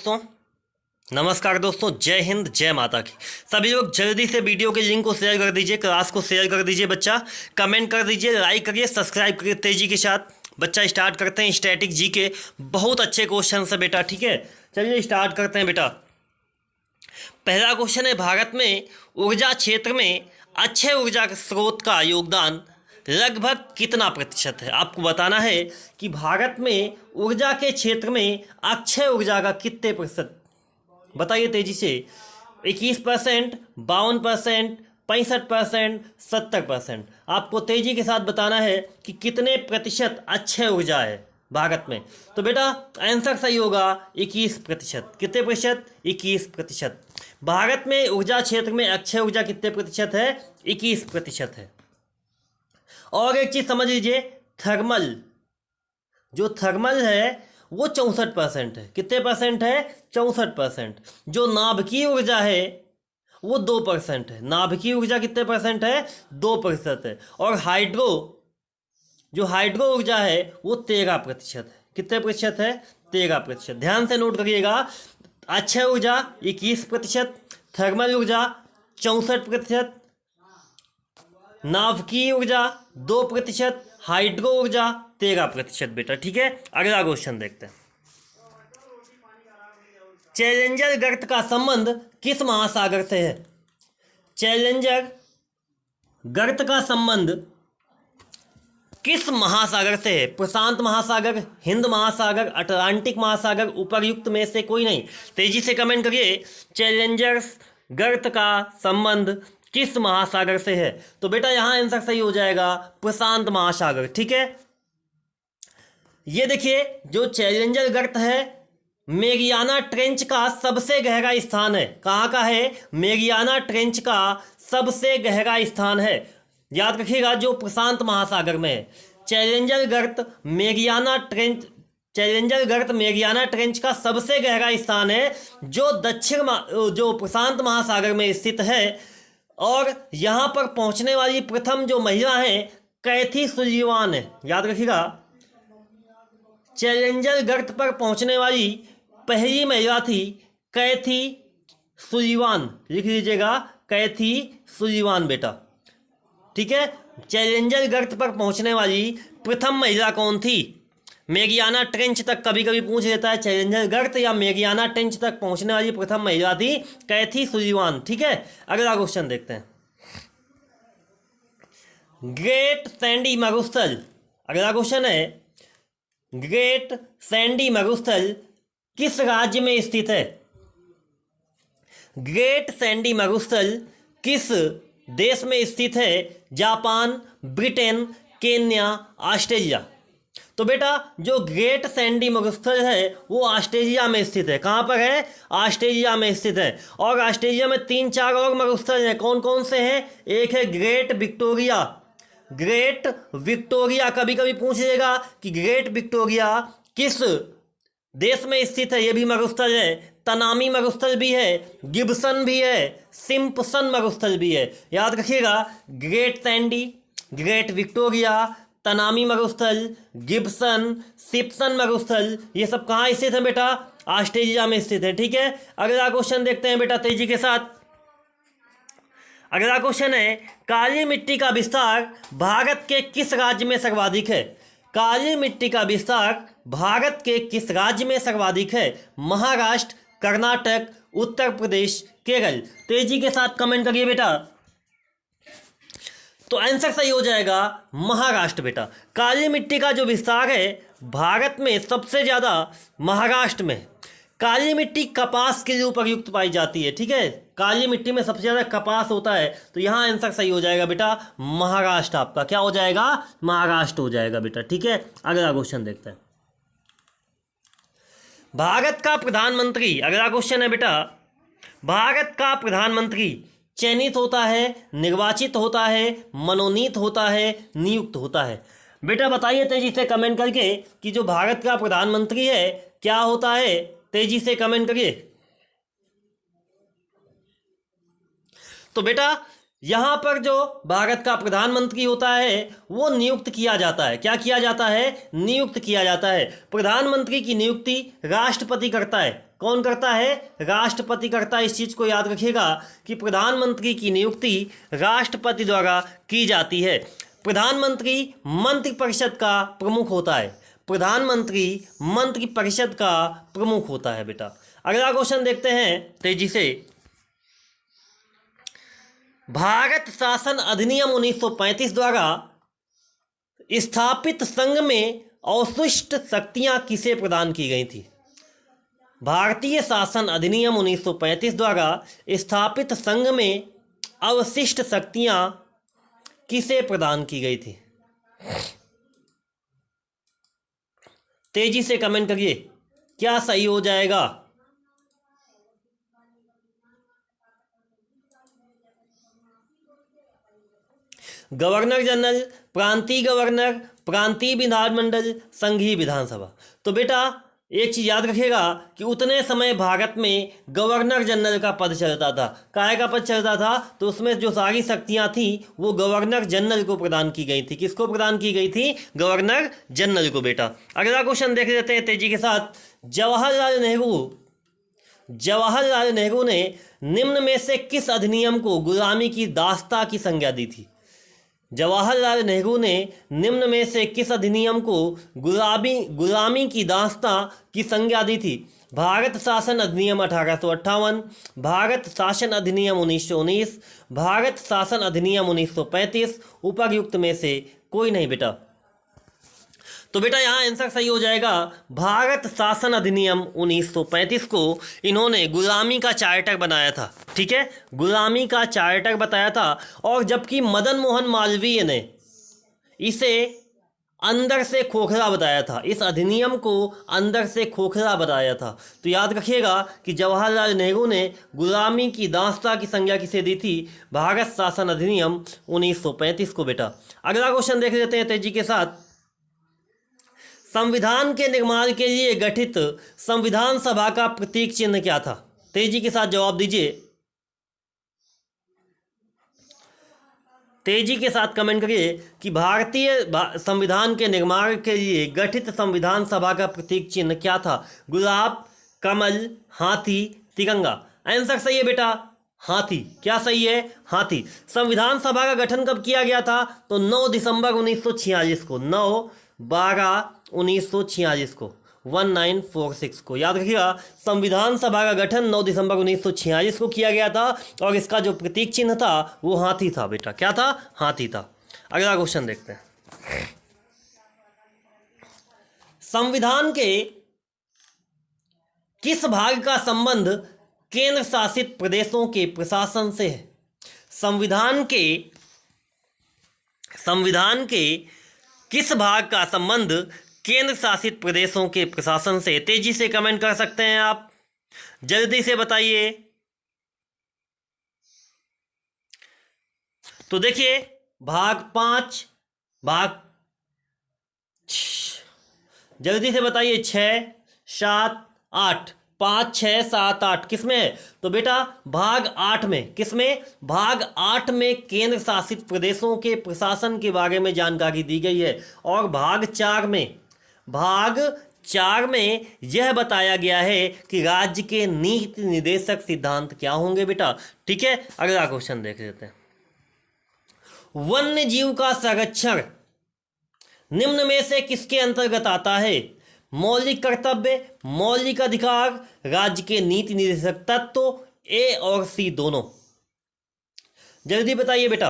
दोस्तों, नमस्कार दोस्तों, जय हिंद, जय माता की। सभी लोग जल्दी से वीडियो के लिंक को शेयर कर दीजिए, क्लास को शेयर कर दीजिए, बच्चा कमेंट कर दीजिए, लाइक करिए, सब्सक्राइब करिए तेजी के साथ। बच्चा स्टार्ट करते हैं स्टैटिक जी के। बहुत अच्छे क्वेश्चन है बेटा, ठीक है। चलिए स्टार्ट करते हैं बेटा। पहला क्वेश्चन है, भारत में ऊर्जा क्षेत्र में अक्षय ऊर्जा स्रोत का योगदान लगभग कितना प्रतिशत है। आपको बताना है कि भारत में ऊर्जा के क्षेत्र में अक्षय ऊर्जा का कितने प्रतिशत, बताइए तेजी से। 21%, 52%, 65%, 70%। आपको तेजी के साथ बताना है कि कितने प्रतिशत अक्षय ऊर्जा है भारत में। तो बेटा आंसर सही होगा 21%। कितने प्रतिशत? 21%। भारत में ऊर्जा क्षेत्र में अक्षय ऊर्जा कितने प्रतिशत है? 21% है। और एक चीज समझ लीजिए, थर्मल, जो थर्मल है वो 64% है। कितने परसेंट है? 64%। जो नाभिकीय ऊर्जा है वो 2% है। नाभिकीय ऊर्जा कितने परसेंट है? 2% है। और जो हाइड्रो ऊर्जा है वो 13% है। कितने प्रतिशत है? 13%। ध्यान से नोट करिएगा, अक्षय ऊर्जा 21%, थर्मल ऊर्जा 64%, नाभिकीय ऊर्जा 2%, हाइड्रो ऊर्जा 13% बेटा, ठीक है। अगला क्वेश्चन देखते हैं। चैलेंजर गर्त का संबंध किस महासागर से है? चैलेंजर गर्त का संबंध किस महासागर से है? प्रशांत महासागर, हिंद महासागर, अटलांटिक महासागर, उपर्युक्त में से कोई नहीं। तेजी से कमेंट करिए, चैलेंजर गर्त का संबंध किस महासागर से है? तो बेटा यहां आंसर सही हो जाएगा प्रशांत महासागर, ठीक है। ये देखिए, जो चैलेंजर गर्त है मेरियाना ट्रेंच का सबसे गहरा स्थान है। कहाँ का है? मेरियाना ट्रेंच का सबसे गहरा स्थान है। याद रखिएगा, जो प्रशांत महासागर में है। चैलेंजर गर्त मेरियाना ट्रेंच का सबसे गहरा स्थान है, जो प्रशांत महासागर में स्थित है। और यहाँ पर पहुँचने वाली प्रथम जो महिला है कैथी सुलीवान है। याद रखिएगा, चैलेंजर गर्त पर पहुँचने वाली पहली महिला थी कैथी सुलीवान। लिख लीजिएगा, कैथी सुलीवान बेटा, ठीक है। चैलेंजर गर्त पर पहुंचने वाली प्रथम महिला कौन थी? मेरियाना ट्रेंच तक कभी कभी पूछ लेता है, चैलेंजर गर्त या मेरियाना ट्रेंच तक पहुंचने वाली प्रथम महिला थी कैथी सुलीवान, ठीक है। अगला क्वेश्चन देखते हैं। ग्रेट सैंडी मरुस्थल, अगला क्वेश्चन है, ग्रेट सैंडी मरुस्थल किस राज्य में स्थित है? ग्रेट सैंडी मरुस्थल किस देश में स्थित है? Japan, Britain, Kenya, Australia. तो बेटा जो ग्रेट सैंडी मरुस्थल है वो ऑस्ट्रेलिया में स्थित है। कहाँ पर है? ऑस्ट्रेलिया में स्थित है। और ऑस्ट्रेलिया में 3-4 और मरुस्थल हैं। कौन कौन से हैं? एक है ग्रेट विक्टोरिया। ग्रेट विक्टोरिया कभी कभी पूछ लेगा कि ग्रेट विक्टोरिया किस देश में स्थित है, ये भी मरुस्थल है। तनामी मरुस्थल भी है, गिब्सन भी है, सिम्पसन मरुस्थल भी है। याद रखिएगा, great Sandy, great Victoria, Tanami मरुस्थल, गिब्सन, सिम्पसन मरुस्थल, ये सब कहाँ स्थित है बेटा? ऑस्ट्रेलिया में स्थित है, ठीक है। अगला क्वेश्चन देखते हैं बेटा तेजी के साथ। अगला क्वेश्चन है, काली मिट्टी का विस्तार भारत के किस राज्य में सर्वाधिक है? काली मिट्टी का विस्तार भारत के किस राज्य में सर्वाधिक है? महाराष्ट्र, कर्नाटक, उत्तर प्रदेश, केरल। तेजी के साथ कमेंट करिए बेटा। तो आंसर सही हो जाएगा महाराष्ट्र बेटा। काली मिट्टी का जो विस्तार है भारत में सबसे ज्यादा महाराष्ट्र में। काली मिट्टी कपास के लिए उपयुक्त पाई जाती है, ठीक है। काली मिट्टी में सबसे ज्यादा कपास होता है, तो यहां आंसर सही हो जाएगा बेटा महाराष्ट्र। आपका क्या हो जाएगा? महाराष्ट्र हो जाएगा बेटा, ठीक है। अगला क्वेश्चन देखते हैं। भारत का प्रधानमंत्री, अगला क्वेश्चन है बेटा, भारत का प्रधानमंत्री चयनित होता है, निर्वाचित होता है, मनोनीत होता है, नियुक्त होता है? बेटा बताइए तेजी से कमेंट करके कि जो भारत का प्रधानमंत्री है क्या होता है? तेजी से कमेंट करिए। तो बेटा यहां पर जो भारत का प्रधानमंत्री होता है वो नियुक्त किया जाता है। क्या किया जाता है? नियुक्त किया जाता है। प्रधानमंत्री की नियुक्ति राष्ट्रपति करता है। कौन करता है? राष्ट्रपति करता है। इस चीज को याद रखिएगा कि प्रधानमंत्री की नियुक्ति राष्ट्रपति द्वारा की जाती है। प्रधानमंत्री मंत्रिपरिषद का प्रमुख होता है। प्रधानमंत्री मंत्रिपरिषद का प्रमुख होता है बेटा। अगला क्वेश्चन देखते हैं तेजी से। भारत शासन अधिनियम 1935 द्वारा स्थापित संघ में अवशिष्ट शक्तियां किसे प्रदान की गई थी? भारतीय शासन अधिनियम 1935 द्वारा स्थापित संघ में अवशिष्ट शक्तियां किसे प्रदान की गई थी? तेजी से कमेंट करिए, क्या सही हो जाएगा? गवर्नर जनरल, प्रांतीय गवर्नर, प्रांतीय विधानमंडल, संघीय विधानसभा। तो बेटा एक चीज याद रखिएगा कि उतने समय भारत में गवर्नर जनरल का पद चलता था। काय का पद चलता था? तो उसमें जो सारी शक्तियां थी वो गवर्नर जनरल को प्रदान की गई थी। किसको प्रदान की गई थी? गवर्नर जनरल को बेटा। अगला क्वेश्चन देख लेते हैं तेजी के साथ। जवाहरलाल नेहरू ने निम्न में से किस अधिनियम को गुलामी की दास्ता की संज्ञा दी थी? जवाहरलाल नेहरू ने निम्न में से किस अधिनियम को गुलामी की दास्ता की संज्ञा दी थी? भारत शासन अधिनियम 1858, भारत शासन अधिनियम 1919, भारत शासन अधिनियम 1935, उपर्युक्त में से कोई नहीं बेटा। तो बेटा यहाँ आंसर सही हो जाएगा भारत शासन अधिनियम 1935 को इन्होंने गुलामी का चार्टर बनाया था। ठीक है, गुलामी का चार्टर बताया था। और जबकि मदन मोहन मालवीय ने इसे अंदर से खोखला बताया था, इस अधिनियम को अंदर से खोखला बताया था। तो याद रखिएगा कि जवाहरलाल नेहरू ने गुलामी की दास्ता की संज्ञा किसे दी थी? भारत शासन अधिनियम 1935 को बेटा। अगला क्वेश्चन देख लेते हैं तेजी के साथ। संविधान के निर्माण के लिए गठित संविधान सभा का प्रतीक चिन्ह क्या था? तेजी के साथ जवाब दीजिए, तेजी के साथ कमेंट करिए कि भारतीय संविधान के निर्माण के लिए गठित संविधान सभा का प्रतीक चिन्ह क्या था? गुलाब, कमल, हाथी, तिरंगा। आंसर सही है बेटा, हाथी। क्या सही है? हाथी। संविधान सभा का गठन कब किया गया था? तो 9 दिसंबर 1946 को, 9/12/1946 को, 1946 को। याद रखिएगा संविधान सभा का गठन 9 दिसंबर 1946 को किया गया था और इसका जो प्रतीक चिन्ह था वो हाथी था बेटा। क्या था? हाथी था। अगला क्वेश्चन देखते हैं। संविधान के किस भाग का संबंध केंद्र शासित प्रदेशों के प्रशासन से है? संविधान के किस भाग का संबंध केंद्र शासित प्रदेशों के प्रशासन से? तेजी से कमेंट कर सकते हैं आप, जल्दी से बताइए। तो देखिए भाग 5, भाग, जल्दी से बताइए, 6, 7, 8, 5, 6, 7, 8 किसमें है? तो बेटा भाग 8 में। किसमें? भाग 8 में केंद्र शासित प्रदेशों के प्रशासन के बारे में जानकारी दी गई है। और भाग 4 में यह बताया गया है कि राज्य के नीति निर्देशक सिद्धांत क्या होंगे बेटा। ठीक है, अगला क्वेश्चन देख लेते हैं। वन्य जीव का संरक्षण निम्न में से किसके अंतर्गत आता है? मौलिक कर्तव्य, मौलिक अधिकार, राज्य के नीति निर्देशक तत्व, ए और सी दोनों। जल्दी बताइए बेटा।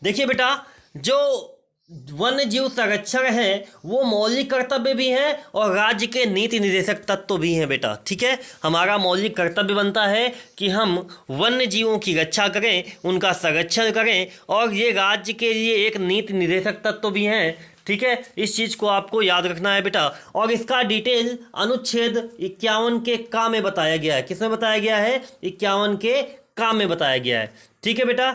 देखिए बेटा, जो वन्य जीव संरक्षण है वो मौलिक कर्तव्य भी है और राज्य के नीति निर्देशक तत्व भी हैं बेटा। ठीक है, हमारा मौलिक कर्तव्य बनता है कि हम वन्य जीवों की रक्षा करें, उनका संरक्षण करें, और ये राज्य के लिए एक नीति निर्देशक तत्व भी हैं। ठीक है, इस चीज़ को आपको याद रखना है बेटा। और इसका डिटेल अनुच्छेद 51 के का में बताया गया है। किसमें बताया गया है? 51 के का में बताया गया है। ठीक है बेटा।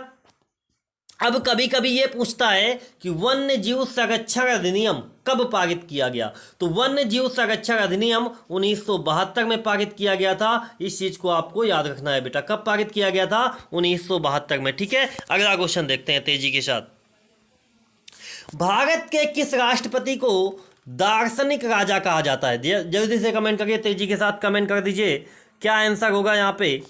अब कभी कभी ये पूछता है कि वन्य जीव संरक्षण अधिनियम कब पारित किया गया? तो वन्य जीव संरक्षण अधिनियम 1972 में पारित किया गया था। इस चीज को आपको याद रखना है बेटा। कब पारित किया गया था? 1972 में। ठीक है, अगला क्वेश्चन देखते हैं तेजी के साथ। भारत के किस राष्ट्रपति को दार्शनिक राजा कहा जाता है? जल्दी से कमेंट करिए, तेजी के साथ कमेंट कर दीजिए, क्या आंसर होगा यहाँ पे।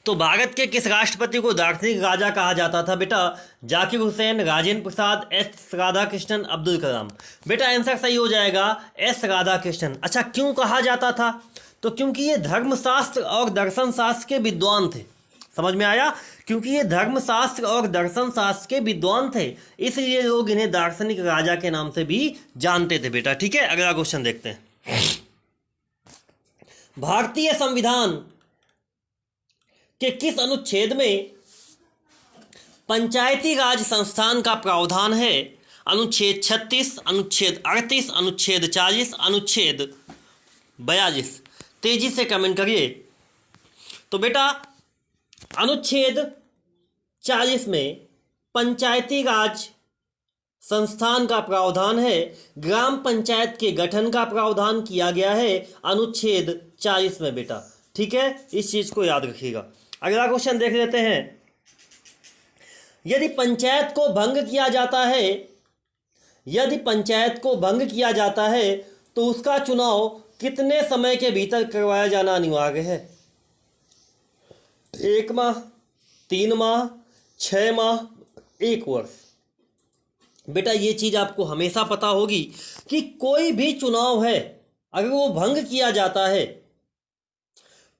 तो भारत के किस राष्ट्रपति को दार्शनिक राजा कहा जाता था बेटा? जाकिर हुसैन, राजेंद्र प्रसाद, एस राधाकृष्णन, अब्दुल कलाम। बेटा आंसर सही हो जाएगा एस राधाकृष्णन। अच्छा, क्यों कहा जाता था? तो क्योंकि ये धर्मशास्त्र और दर्शन शास्त्र के विद्वान थे। समझ में आया? क्योंकि ये धर्मशास्त्र और दर्शन शास्त्र के विद्वान थे, इसलिए लोग इन्हें दार्शनिक राजा के नाम से भी जानते थे बेटा। ठीक है, अगला क्वेश्चन देखते हैं। भारतीय संविधान के किस अनुच्छेद में पंचायती राज संस्थान का प्रावधान है? अनुच्छेद 36, अनुच्छेद 38, अनुच्छेद 40, अनुच्छेद 42। तेजी से कमेंट करिए। तो बेटा अनुच्छेद 40 में पंचायती राज संस्थान का प्रावधान है, ग्राम पंचायत के गठन का प्रावधान किया गया है अनुच्छेद 40 में बेटा। ठीक है, इस चीज को याद रखिएगा। अगला क्वेश्चन देख लेते हैं। यदि पंचायत को भंग किया जाता है, यदि पंचायत को भंग किया जाता है तो उसका चुनाव कितने समय के भीतर करवाया जाना अनिवार्य है? 1 माह, 3 माह, 6 माह, 1 वर्ष। बेटा ये चीज आपको हमेशा पता होगी कि कोई भी चुनाव है अगर वो भंग किया जाता है,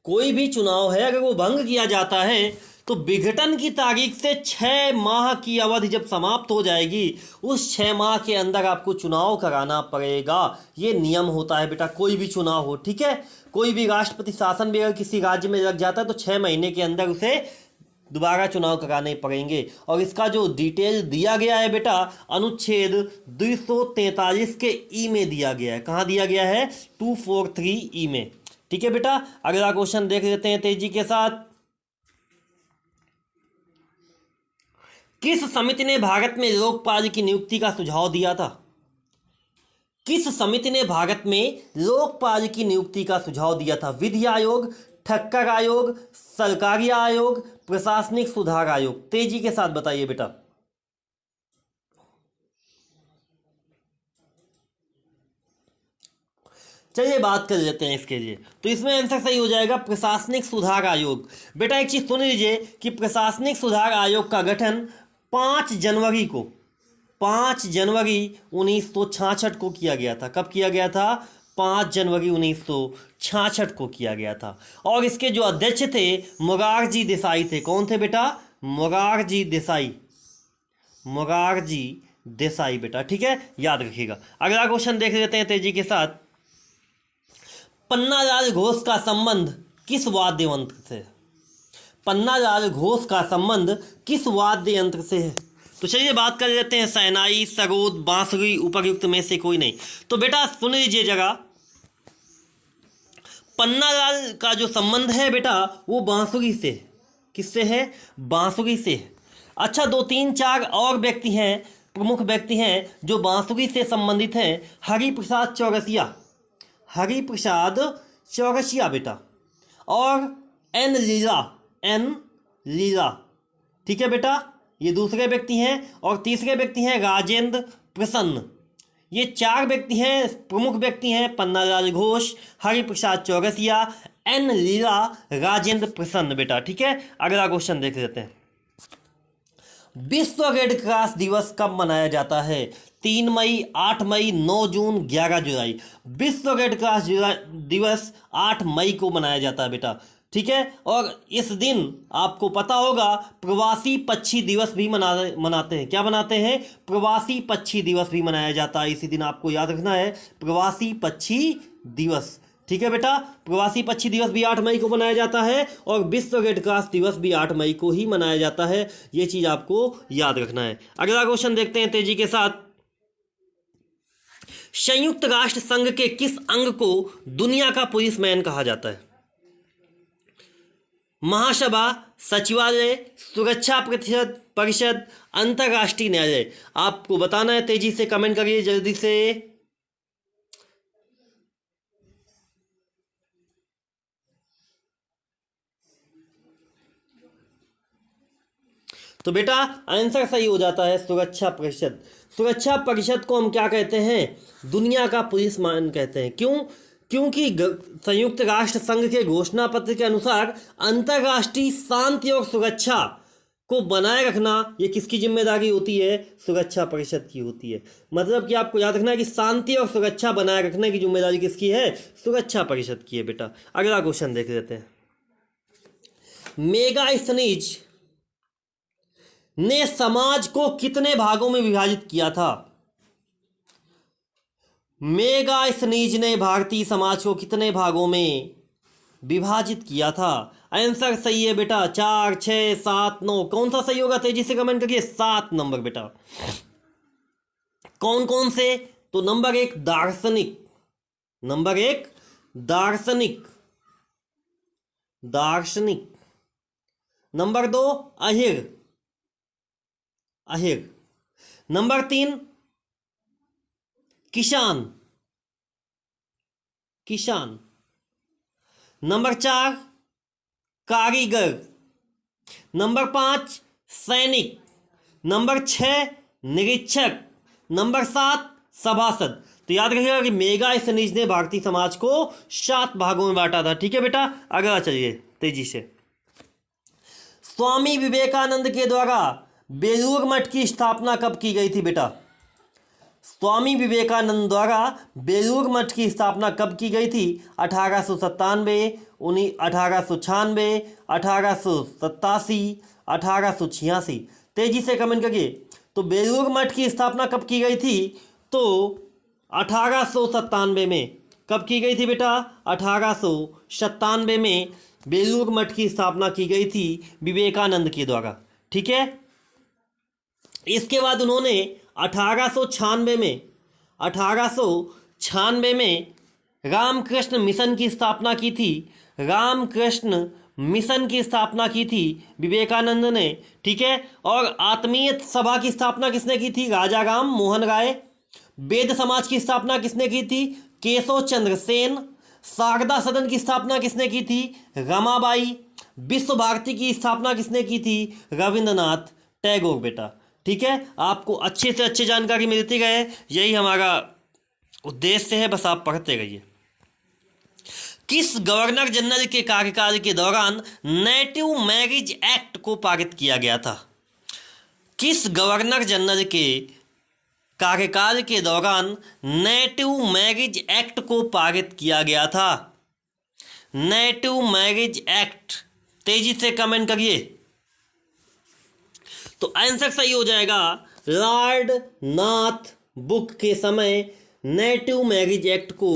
कोई भी चुनाव है अगर वो भंग किया जाता है तो विघटन की तारीख से 6 माह की अवधि जब समाप्त हो जाएगी, उस 6 माह के अंदर आपको चुनाव कराना पड़ेगा। ये नियम होता है बेटा, कोई भी चुनाव हो। ठीक है, कोई भी राष्ट्रपति शासन भी अगर किसी राज्य में लग जाता है तो 6 महीने के अंदर उसे दोबारा चुनाव कराने पड़ेंगे। और इसका जो डिटेल दिया गया है बेटा अनुच्छेद 243 के ई में दिया गया है। कहाँ दिया गया है? 243 ई में। ठीक है बेटा, अगला क्वेश्चन देख लेते हैं तेजी के साथ। किस समिति ने भारत में लोकपाल की नियुक्ति का सुझाव दिया था? किस समिति ने भारत में लोकपाल की नियुक्ति का सुझाव दिया था? विधि आयोग, ठक्कर आयोग, सरकारी आयोग, प्रशासनिक सुधार आयोग। तेजी के साथ बताइए बेटा। चलिए बात कर लेते हैं इसके लिए। तो इसमें आंसर सही हो जाएगा प्रशासनिक सुधार आयोग। बेटा एक चीज सुन लीजिए कि प्रशासनिक सुधार आयोग का गठन 5 जनवरी को 1966 को किया गया था। कब किया गया था? 5 जनवरी 1966 को किया गया था। और इसके जो अध्यक्ष थे मोरारजी देसाई थे। कौन थे बेटा? मोरारजी देसाई, मोरारजी देसाई बेटा। ठीक है, याद रखिएगा। अगला क्वेश्चन देख लेते हैं तेजी के साथ। पन्नालाल घोष का संबंध किस वाद्य यंत्र से? पन्नालाल घोष का संबंध किस वाद्य यंत्र से है? तो चलिए बात कर लेते हैं। शहनाई, सरोद, बांसुरी, उपर्युक्त में से कोई नहीं। तो बेटा सुन लीजिए जगह, पन्नालाल का जो संबंध है बेटा वो बांसुरी से। किससे है? बांसुरी से। अच्छा, 2 3 4 और व्यक्ति हैं, प्रमुख व्यक्ति हैं जो बांसुरी से संबंधित हैं। हरिप्रसाद चौरसिया, हरिप्रसाद चौरसिया बेटा, और एन लीला, एन लीला। ठीक है बेटा, ये दूसरे व्यक्ति हैं। और तीसरे व्यक्ति हैं राजेंद्र प्रसन्न। ये 4 व्यक्ति हैं, प्रमुख व्यक्ति हैं। पन्नालाल घोष, हरिप्रसाद चौरसिया, एन लीला, राजेंद्र प्रसन्न बेटा। ठीक है, अगला क्वेश्चन देख लेते हैं। विश्व रेड क्रॉस दिवस कब मनाया जाता है? 3 मई, 8 मई, 9 जून, 11 जुलाई। विश्व रेड क्रॉस दिवस 8 मई को मनाया जाता है बेटा। ठीक है, और इस दिन आपको पता होगा प्रवासी पक्षी दिवस भी मनाते हैं। क्या मनाते हैं? प्रवासी पक्षी दिवस भी मनाया जाता है। इसी दिन आपको याद रखना है, प्रवासी पक्षी दिवस। ठीक है बेटा, प्रवासी पक्षी दिवस भी 8 मई को मनाया जाता है और विश्व रेड क्रॉस दिवस भी 8 मई को ही मनाया जाता है। ये चीज आपको याद रखना है। अगला क्वेश्चन देखते हैं तेजी के साथ। संयुक्त राष्ट्र संघ के किस अंग को दुनिया का पुलिसमैन कहा जाता है? महासभा, सचिवालय, सुरक्षा परिषद, अंतरराष्ट्रीय न्यायालय। आपको बताना है, तेजी से कमेंट करिए जल्दी से। तो बेटा आंसर सही हो जाता है सुरक्षा परिषद। सुरक्षा परिषद को हम क्या कहते हैं? दुनिया का पुलिस मान कहते हैं। क्यों? क्योंकि संयुक्त राष्ट्र संघ के घोषणा पत्र के अनुसार अंतर्राष्ट्रीय शांति और सुरक्षा को बनाए रखना ये किसकी जिम्मेदारी होती है? सुरक्षा परिषद की होती है। मतलब कि आपको याद रखना है कि शांति और सुरक्षा बनाए रखने की जिम्मेदारी किसकी है? सुरक्षा परिषद की है बेटा। अगला क्वेश्चन देख लेते हैं। मेगास्थनीज ने समाज को कितने भागों में विभाजित किया था? मेगास्थनीज ने भारतीय समाज को कितने भागों में विभाजित किया था? आंसर सही है बेटा 4, 6, 7, 9। कौन सा सही होगा? तेजी से कमेंट करिए। 7 नंबर बेटा। कौन कौन से? तो नंबर 1 दार्शनिक, नंबर 1 दार्शनिक, दार्शनिक। नंबर 2 अहिर, अहिर। नंबर 3 किसान, किसान। नंबर 4 कारीगर। नंबर 5 सैनिक। नंबर 6 निरीक्षक। नंबर 7 सभासद। तो याद रखिएगा कि मेगास्थनीज ने भारतीय समाज को 7 भागों में बांटा था। ठीक है बेटा, अगला चलिए तेजी से। स्वामी विवेकानंद के द्वारा बेलूर मठ की स्थापना कब की गई थी बेटा? स्वामी विवेकानंद द्वारा बेलूर मठ की स्थापना कब की गई थी? 1897, 1896, 1887, 1886। तेजी से कमेंट करिए। तो बेलूर मठ की स्थापना कब की गई थी? तो 1897 में। कब की गई थी बेटा? 1897 में बेलूर मठ की स्थापना की गई थी विवेकानंद के द्वारा। ठीक है। इसके बाद उन्होंने 1896 में रामकृष्ण मिशन की स्थापना की थी। रामकृष्ण मिशन की स्थापना की थी विवेकानंद ने। ठीक है। और आत्मीय सभा की स्थापना किसने की थी? राजा राम मोहन राय। वेद समाज की स्थापना किसने की थी? केशव चंद्र सेन। शारदा सदन की स्थापना किसने की थी? रमाबाई। विश्व भारती की स्थापना किसने की थी? रविंद्रनाथ टैगोर बेटा। ठीक है। आपको अच्छे से अच्छी जानकारी मिलती रहे, यही हमारा उद्देश्य है। बस आप पढ़ते रहिए। किस गवर्नर जनरल के कार्यकाल के दौरान नेटिव मैरिज एक्ट को पारित किया गया था? किस गवर्नर जनरल के कार्यकाल के दौरान नेटिव मैरिज एक्ट को पारित किया गया था? Native marriage act. तेजी से कमेंट करिए। तो आंसर सही हो जाएगा लॉर्ड नॉर्थ बुक के समय नेटिव मैरिज एक्ट को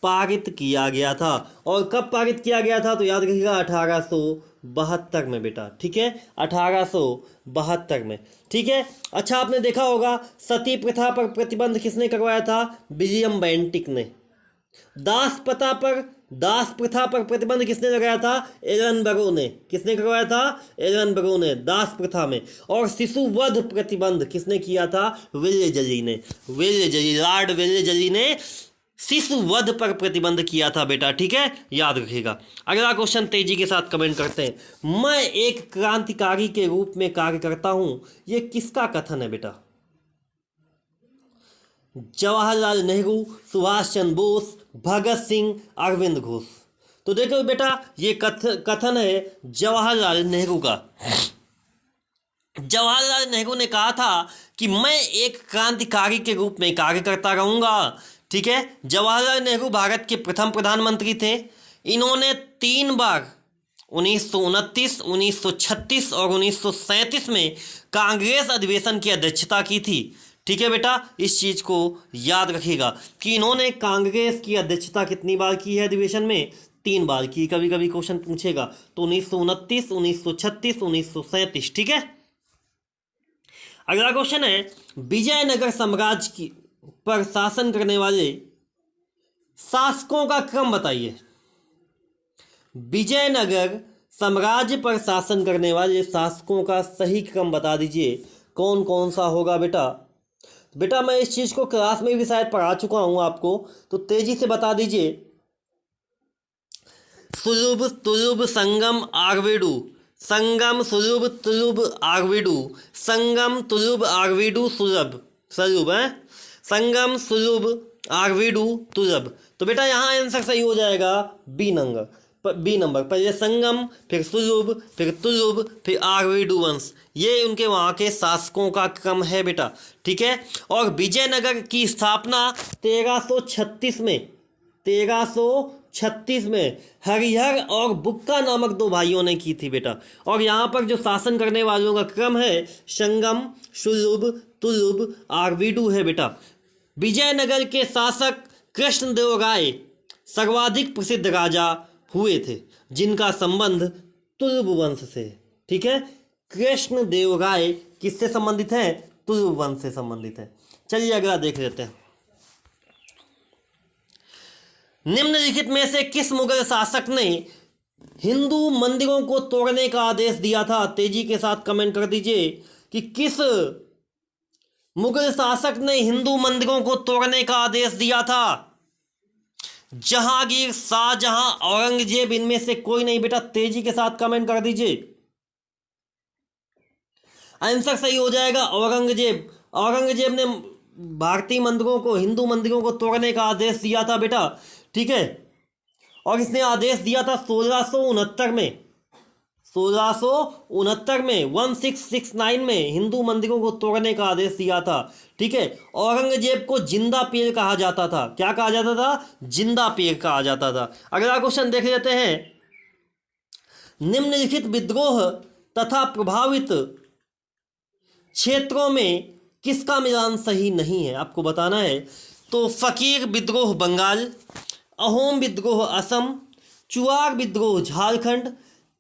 पारित किया गया था। और कब पारित किया गया था? तो याद रखिएगा 1872 में बेटा। ठीक है, 1872 में। ठीक है। अच्छा, आपने देखा होगा सती प्रथा पर प्रतिबंध किसने करवाया था? विलियम बेंटिक ने। दास प्रथा पर प्रतिबंध किसने लगाया था? एलन बरो ने। किसने करवाया था? एलन बरो ने, दास प्रथा में। और शिशु वध प्रतिबंध किसने किया था? विल्यजली ने। लॉर्ड विल्यजली ने शिशु वध पर प्रतिबंध किया था बेटा। ठीक है, याद रखिएगा। अगला क्वेश्चन तेजी के साथ कमेंट करते हैं। मैं एक क्रांतिकारी के रूप में कार्य करता हूं, यह किसका कथन है बेटा? जवाहरलाल नेहरू, सुभाष चंद्र बोस, भगत सिंह, अरविंद घोष। तो देखो बेटा, ये कथन है जवाहरलाल नेहरू का। जवाहरलाल नेहरू ने कहा था कि मैं एक क्रांतिकारी के रूप में कार्य करता रहूंगा। ठीक है। जवाहरलाल नेहरू भारत के प्रथम प्रधानमंत्री थे। इन्होंने 3 बार 1929, 1936 और 1937 में कांग्रेस अधिवेशन की अध्यक्षता की थी। ठीक है बेटा, इस चीज को याद रखिएगा कि इन्होंने कांग्रेस की अध्यक्षता कितनी बार की है अधिवेशन में? 3 बार की। कभी कभी क्वेश्चन पूछेगा तो 1929, 1936, 1937। ठीक है। अगला क्वेश्चन है, विजयनगर साम्राज्य की पर शासन करने वाले शासकों का क्रम बताइए। विजयनगर साम्राज्य पर शासन करने वाले शासकों का सही क्रम बता दीजिए, कौन कौन सा होगा बेटा? बेटा मैं इस चीज को क्लास में भी शायद पढ़ा चुका हूं आपको, तो तेजी से बता दीजिए। सुलभ, तुलुभ, संगम, आर्वेडु। संगम सुलभ तुलुब आर्विडु, संगम तुलुब आर्विडु सुलभ सलुभ है, संगम सुलभ आर्विडु तुलभ। तो बेटा यहाँ आंसर सही हो जाएगा बी नंबर। पहले संगम, फिर सुलभ, फिर तुलुब, फिर आर्विडु वंश, ये उनके वहाँ के शासकों का क्रम है बेटा। ठीक है। और विजयनगर की स्थापना 1336 में हरिहर और बुक्का नामक दो भाइयों ने की थी बेटा। और यहाँ पर जो शासन करने वालों का क्रम है संगम, सुलभ, तुलुब, आर्विडु है बेटा। विजयनगर के शासक कृष्णदेव राय सर्वाधिक प्रसिद्ध राजा हुए थे जिनका संबंध तुलुब वंश से है। ठीक है। कृष्णदेव राय किससे संबंधित है? तुलुब वंश से संबंधित है। चलिए अगला देख लेते हैं। निम्नलिखित में से किस मुगल शासक ने हिंदू मंदिरों को तोड़ने का आदेश दिया था? तेजी के साथ कमेंट कर दीजिए कि किस मुगल शासक ने हिंदू मंदिरों को तोड़ने का आदेश दिया था? जहांगीर, शाहजहां, औरंगजेब, इनमें से कोई नहीं बेटा। तेजी के साथ कमेंट कर दीजिए। आंसर सही हो जाएगा औरंगजेब। औरंगजेब ने भारतीय मंदिरों को, हिंदू मंदिरों को तोड़ने का आदेश दिया था बेटा। ठीक है। और इसने आदेश दिया था 1669 में, 1669 में हिंदू मंदिरों को तोड़ने का आदेश दिया था। ठीक है। औरंगजेब को जिंदा पीर कहा जाता था। क्या कहा जाता था? जिंदा पीर कहा जाता था। अगला क्वेश्चन देख लेते हैं। निम्नलिखित विद्रोह तथा प्रभावित क्षेत्रों में किसका मिलान सही नहीं है? आपको बताना है। तो फकीर विद्रोह बंगाल, अहोम विद्रोह असम, चुआर विद्रोह झारखंड,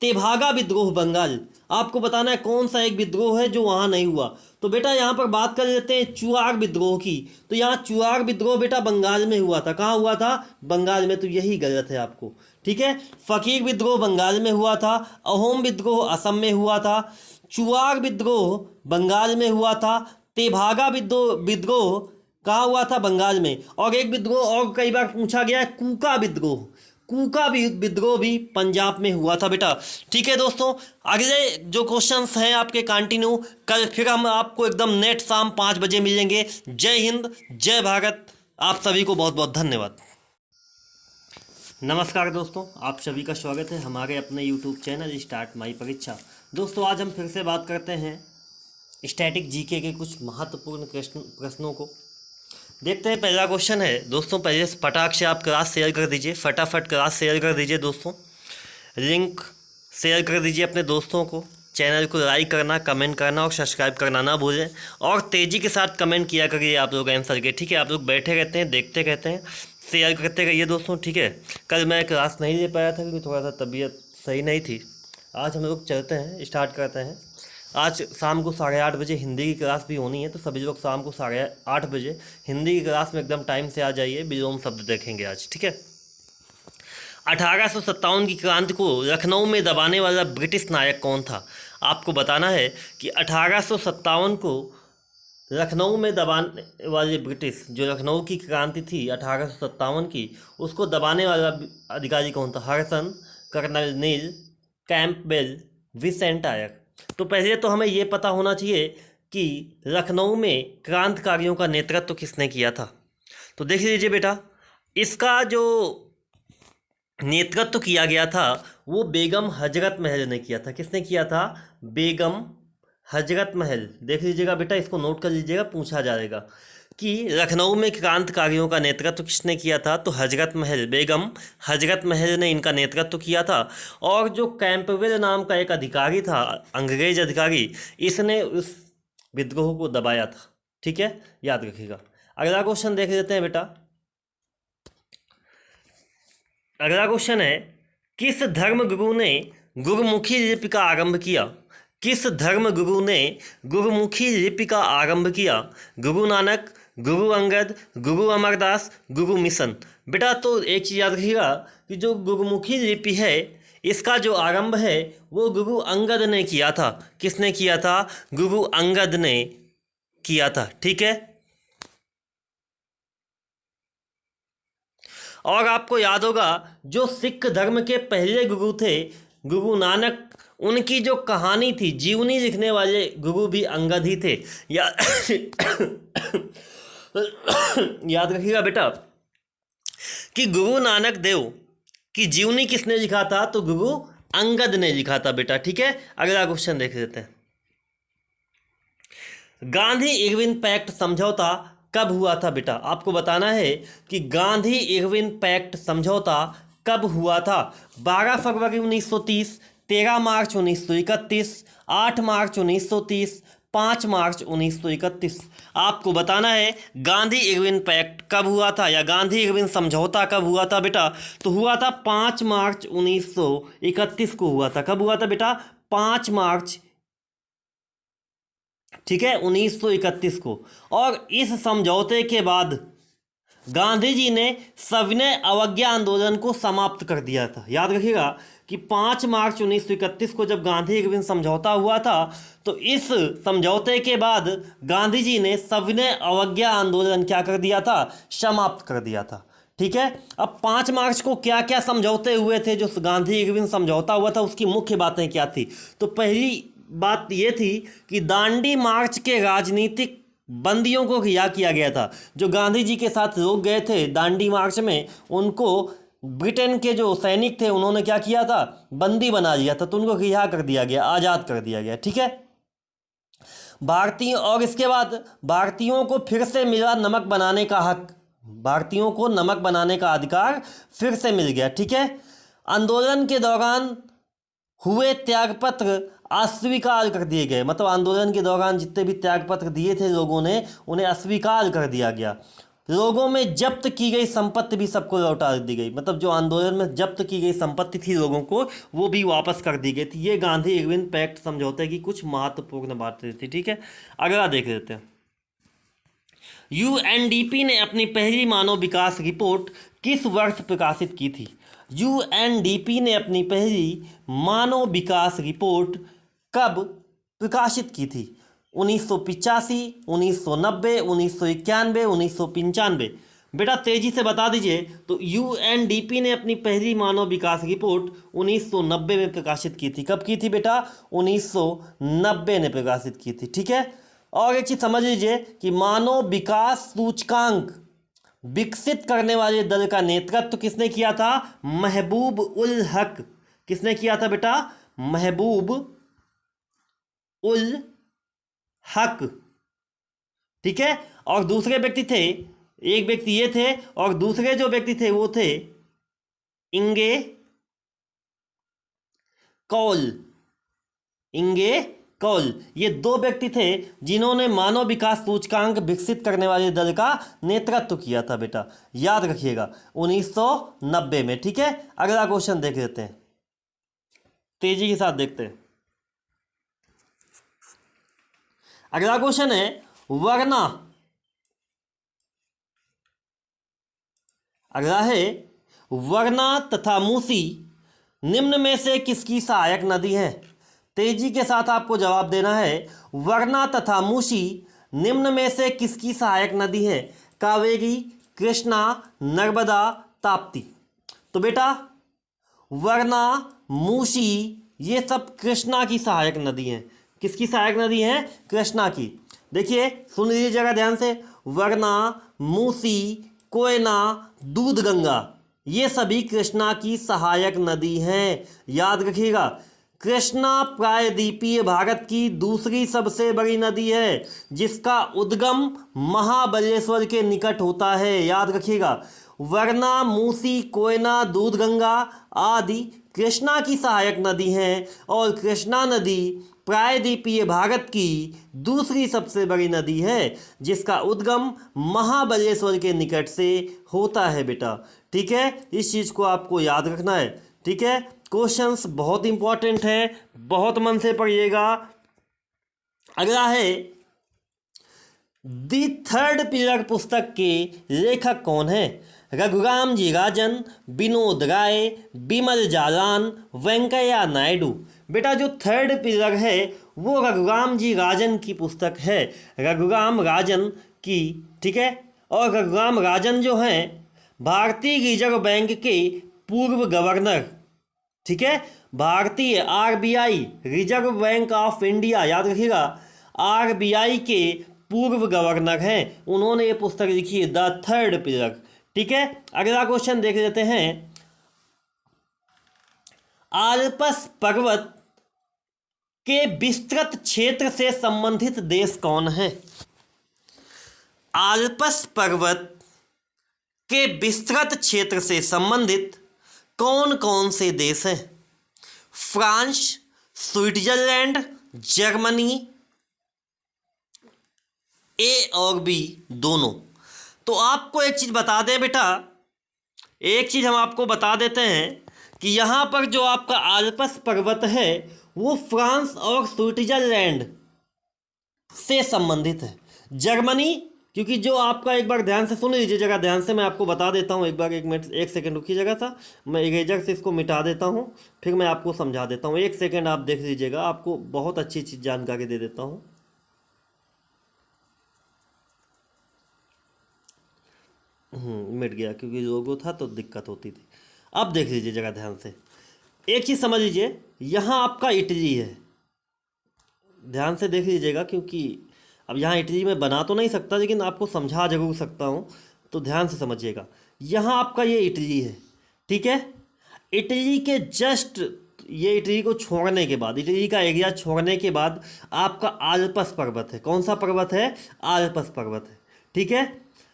तेभागा विद्रोह बंगाल। आपको बताना है कौन सा एक विद्रोह है जो वहाँ नहीं हुआ। तो बेटा यहाँ पर बात कर लेते हैं चुआर विद्रोह की। तो यहाँ चुआर विद्रोह बेटा बंगाल में हुआ था। कहाँ हुआ था? बंगाल में। तो यही गलत है आपको। ठीक है। फकीर विद्रोह बंगाल में हुआ था, अहोम विद्रोह असम में हुआ था, चुआर विद्रोह बंगाल में हुआ था, तेभागा विद्रोह कहाँ हुआ था? बंगाल में। और एक विद्रोह और कई बार पूछा गया है, कूका विद्रोह। कूका विद्रोह भी पंजाब में हुआ था बेटा। ठीक है दोस्तों, अगले जो क्वेश्चंस हैं आपके कंटिन्यू, कल फिर हम आपको एकदम नेट शाम 5 बजे मिलेंगे। जय हिंद, जय भारत। आप सभी को बहुत बहुत धन्यवाद। नमस्कार दोस्तों, आप सभी का स्वागत है हमारे अपने YouTube चैनल स्टार्ट माई परीक्षा। दोस्तों आज हम फिर से बात करते हैं स्टैटिक जीके के कुछ महत्वपूर्ण प्रश्नों को। देखते हैं। पहला क्वेश्चन है दोस्तों, पहले फटाक से आप क्लास शेयर कर दीजिए, फटाफट क्लास शेयर कर दीजिए दोस्तों। लिंक शेयर कर दीजिए अपने दोस्तों को। चैनल को लाइक करना, कमेंट करना और सब्सक्राइब करना ना भूलें। और तेज़ी के साथ कमेंट किया करिए आप लोग आंसर के। ठीक है। आप लोग बैठे रहते हैं, देखते रहते हैं, शेयर करते रहिए दोस्तों। ठीक है। कल मैं क्लास नहीं ले पाया था क्योंकि थोड़ा सा तबीयत सही नहीं थी। आज हम लोग चलते हैं, स्टार्ट करते हैं। आज शाम को 8:30 बजे हिंदी की क्लास भी होनी है, तो सभी लोग शाम को 8:30 बजे हिंदी की क्लास में एकदम टाइम से आ जाइए। विलोम शब्द देखेंगे आज। ठीक है। 1857 की क्रांति को लखनऊ में दबाने वाला ब्रिटिश नायक कौन था? आपको बताना है कि 1857 को लखनऊ में दबाने वाले ब्रिटिश, जो लखनऊ की क्रांति थी 1857 की, उसको दबाने वाला अधिकारी कौन था? हडसन, कर्नल नील, कैंपबेल, विसेंट आयर। तो पहले तो हमें ये पता होना चाहिए कि लखनऊ में क्रांतिकारियों का नेतृत्व किसने किया था। तो देख लीजिए बेटा, इसका जो नेतृत्व किया गया था वो बेगम हजरत महल ने किया था। किसने किया था? बेगम हजरत महल। देख लीजिएगा बेटा, इसको नोट कर लीजिएगा, पूछा जाएगा कि लखनऊ में क्रांतिकारियों का नेतृत्व किसने किया था। तो हजरत महल, बेगम हजरत महल ने इनका नेतृत्व किया था। और जो कैंपबेल नाम का एक अधिकारी था, अंग्रेज अधिकारी, इसने उस विद्रोह को दबाया था। ठीक है, याद रखिएगा। अगला क्वेश्चन देख लेते हैं बेटा। अगला क्वेश्चन है, किस धर्मगुरु ने गुरुमुखी लिपि का आरंभ किया? किस धर्मगुरु ने गुरुमुखी लिपि का आरंभ किया? गुरु नानक, गुरु अंगद, गुरु अमरदास, गुरु मिशन। बेटा तो एक चीज़ याद रखिएगा कि जो गुरुमुखी लिपि है इसका जो आरंभ है वो गुरु अंगद ने किया था। किसने किया था? गुरु अंगद ने किया था। ठीक है। और आपको याद होगा जो सिख धर्म के पहले गुरु थे गुरु नानक, उनकी जो कहानी थी, जीवनी लिखने वाले गुरु भी अंगद ही थे। याद रखिएगा बेटा कि गुरु नानक देव की जीवनी किसने लिखा था, तो गुरु अंगद ने लिखा था बेटा। ठीक है, अगला क्वेश्चन देख लेते हैं। गांधी इरविन पैक्ट समझौता कब हुआ था बेटा? आपको बताना है कि गांधी इरविन पैक्ट समझौता कब हुआ था। 12 फरवरी 1930, 13 मार्च 1931, 8 मार्च 1930, 5 मार्च 1931। आपको बताना है गांधी इरविन पैक्ट कब हुआ था या गांधी इरविन समझौता कब हुआ था बेटा। तो हुआ था 5 मार्च 1931 को हुआ था। कब हुआ था बेटा? 5 मार्च, ठीक है, 1931 को। और इस समझौते के बाद गांधी जी ने सविनय अवज्ञा आंदोलन को समाप्त कर दिया था। याद रखिएगा कि 5 मार्च 1931 को जब गांधी इरविन समझौता हुआ था, तो इस समझौते के बाद गांधी जी ने सविनय अवज्ञा आंदोलन क्या कर दिया था? समाप्त कर दिया था। ठीक है, अब 5 मार्च को क्या क्या समझौते हुए थे, जो गांधी इरविन समझौता हुआ था उसकी मुख्य बातें क्या थी? तो पहली बात ये थी कि दांडी मार्च के राजनीतिक बंदियों को रिहा किया गया था। जो गांधी जी के साथ लोग गए थे दांडी मार्च में, उनको ब्रिटेन के जो सैनिक थे उन्होंने क्या किया था? बंदी बना लिया था, तो उनको रिहा कर दिया गया, आज़ाद कर दिया गया। ठीक है, भारतीय, और इसके बाद भारतीयों को फिर से मिला नमक बनाने का हक, भारतीयों को नमक बनाने का अधिकार फिर से मिल गया। ठीक है, आंदोलन के दौरान हुए त्यागपत्र अस्वीकार कर दिए गए, मतलब आंदोलन के दौरान जितने भी त्यागपत्र दिए थे लोगों ने, उन्हें अस्वीकार कर दिया गया। लोगों में जब्त की गई संपत्ति भी सबको लौटा दी गई, मतलब जो आंदोलन में जब्त की गई संपत्ति थी लोगों को, वो भी वापस कर दी गई थी। ये गांधी इरविन पैक्ट समझौते की कुछ महत्वपूर्ण बातें थी। ठीक है, अगला देख लेते हैं। यूएनडीपी ने अपनी पहली मानव विकास रिपोर्ट किस वर्ष प्रकाशित की थी? यूएनडीपी ने अपनी पहली मानव विकास रिपोर्ट कब प्रकाशित की थी? 1985, 1990, 1991, 1995। बेटा तेजी से बता दीजिए। तो यूएनडीपी ने अपनी पहली मानव विकास रिपोर्ट 1990 में प्रकाशित की थी। कब की थी बेटा? 1990 ने प्रकाशित की थी। ठीक है, और एक चीज समझ लीजिए कि मानव विकास सूचकांक विकसित करने वाले दल का नेतृत्व किसने किया था? महबूब उल हक। किसने किया था बेटा? महबूब उल हक। ठीक है, और दूसरे व्यक्ति थे, एक व्यक्ति ये थे और दूसरे जो व्यक्ति थे वो थे इंगे कौल। इंगे कौल, ये दो व्यक्ति थे जिन्होंने मानव विकास सूचकांक विकसित करने वाले दल का नेतृत्व किया था बेटा। याद रखिएगा 1990 में। ठीक है, अगला क्वेश्चन देख लेते हैं, तेजी के साथ देखते हैं। अगला क्वेश्चन है वरना, अगला है वरना तथा मूसी निम्न में से किसकी सहायक नदी है? तेजी के साथ आपको जवाब देना है। वरना तथा मूसी निम्न में से किसकी सहायक नदी है? कावेरी, कृष्णा, नर्मदा, ताप्ती। तो बेटा वरना, मूसी ये सब कृष्णा की सहायक नदी हैं। किसकी सहायक नदी है? कृष्णा की। देखिए सुन लीजिए जरा ध्यान से, वरना, मूसी, कोयना, दूधगंगा ये सभी कृष्णा की सहायक नदी हैं। याद रखिएगा, कृष्णा प्रायद्वीपीय भारत की दूसरी सबसे बड़ी नदी है जिसका उद्गम महाबलेश्वर के निकट होता है। याद रखिएगा, वरना, मूसी, कोयना, दूधगंगा आदि कृष्णा की सहायक नदी हैं और कृष्णा नदी प्रायद्वीपीय भारत की दूसरी सबसे बड़ी नदी है जिसका उद्गम महाबलेश्वर के निकट से होता है बेटा। ठीक है, इस चीज़ को आपको याद रखना है। ठीक है, क्वेश्चंस बहुत इंपॉर्टेंट है, बहुत मन से पढ़िएगा। अगला है दी थर्ड पिलर पुस्तक के लेखक कौन है? रघुराम जी राजन, विनोद राय, बिमल जालान, वेंकैया नायडू। बेटा जो थर्ड पिलर है वो रघुराम जी राजन की पुस्तक है, रघुराम राजन की। ठीक है, और रघुराम राजन जो हैं भारतीय रिजर्व बैंक के पूर्व गवर्नर। ठीक है, भारतीय RBI reserve bank of India, याद रखिएगा, आरबीआई के पूर्व गवर्नर हैं। उन्होंने ये पुस्तक लिखी है, द थर्ड पिलर। ठीक है, अगला क्वेश्चन देख लेते हैं। आल्प्स पर्वत के विस्तृत क्षेत्र से संबंधित देश कौन है? आल्प्स पर्वत के विस्तृत क्षेत्र से संबंधित कौन कौन से देश हैं? फ्रांस, स्विट्जरलैंड, जर्मनी, ए और बी दोनों। तो आपको एक चीज़ बता दें बेटा, एक चीज़ हम आपको बता देते हैं कि यहाँ पर जो आपका आल्प्स पर्वत है वो फ्रांस और स्विट्जरलैंड से संबंधित है। जर्मनी, क्योंकि जो आपका, एक बार ध्यान से सुन लीजिए, जगह ध्यान से मैं आपको बता देता हूँ। एक बार, एक मिनट, एक सेकंड रुकिएगा था, मैं इरेजर से इसको मिटा देता हूँ, फिर मैं आपको समझा देता हूँ। एक सेकंड आप देख लीजिएगा, आपको बहुत अच्छी चीज़ जानकारी दे देता हूँ। मिट गया, क्योंकि लोगो था तो दिक्कत होती थी। अब देख लीजिए जगह ध्यान से, एक चीज़ समझ लीजिए, यहाँ आपका इटली है, ध्यान से देख लीजिएगा, क्योंकि अब यहाँ इटली में बना तो नहीं सकता, लेकिन आपको समझा जरूर सकता हूँ, तो ध्यान से समझिएगा। यहाँ आपका ये इटली है, ठीक है। इटली के जस्ट, ये इटली को छोड़ने के बाद, इटली का एरिया छोड़ने के बाद आपका आल्प्स पर्वत है। कौन सा पर्वत है? आल्प्स पर्वत है, ठीक है।